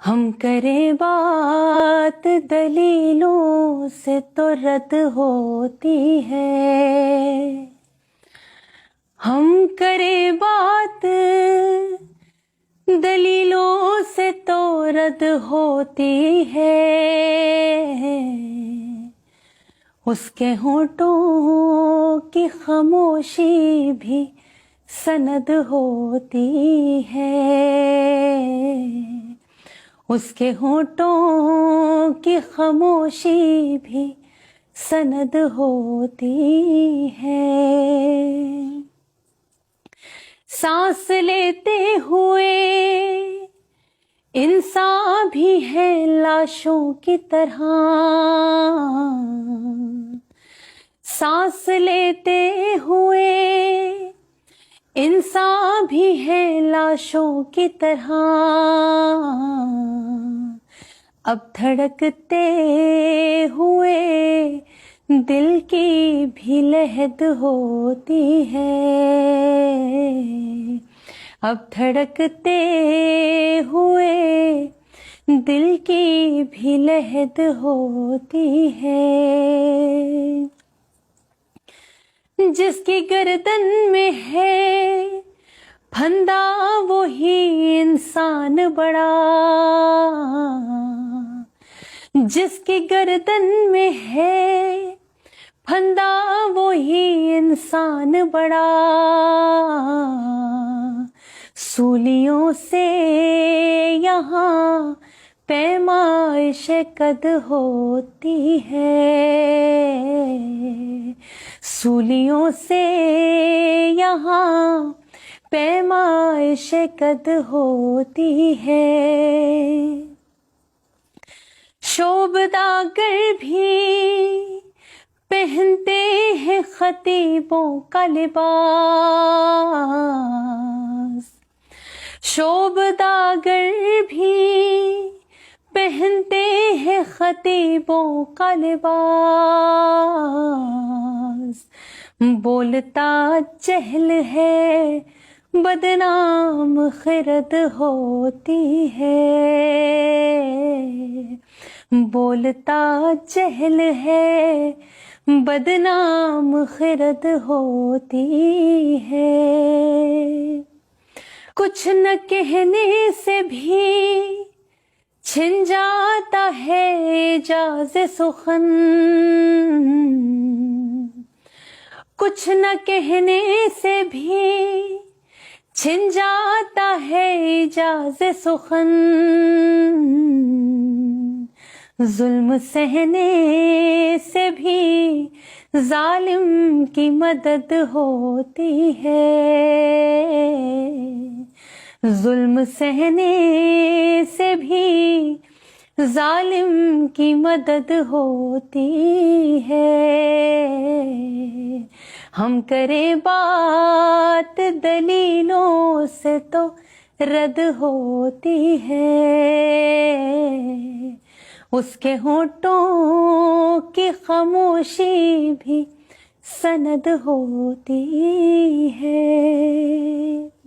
हम करें बात दलीलों से तो रद्द होती है। हम करें बात दलीलों से तो रद्द होती है। उसके होठों की खामोशी भी सनद होती है। उसके होठों की खामोशी भी सनद होती है। सांस लेते हुए इंसान भी है लाशों की तरह। सांस लेते हुए इंसान भी है लाशों की तरह। अब धड़कते हुए दिल की भी लहद होती है। अब धड़कते हुए दिल की भी लहद होती है। जिसकी गर्दन में है फंदा वो ही इंसान बड़ा। जिसकी गर्दन में है फंदा वो ही इंसान बड़ा। सूलियों से यहाँ पैमाइश कद होती है। सूलियों से यहाँ पैमाइश कद होती है। शोबदागर भी पहनते हैं खतीबों का लिबास। शोबदागर भी पहनते हैं खतीबों का लिबास। बोलता चहल है बदनाम खिरद होती है। बोलता चहल है बदनाम खिरद होती है। कुछ न कहने से भी छिन जाता है एजाज़ सुखन। कुछ न कहने से भी छिन जाता है एजाज़ सुखन। जुल्म सहने से भी जालिम की मदद होती है। जुल्म सहने से भी जालिम की मदद होती है। हम करें बात दलीलों से तो रद्द होती है। उसके होठों की खामोशी भी सनद होती है।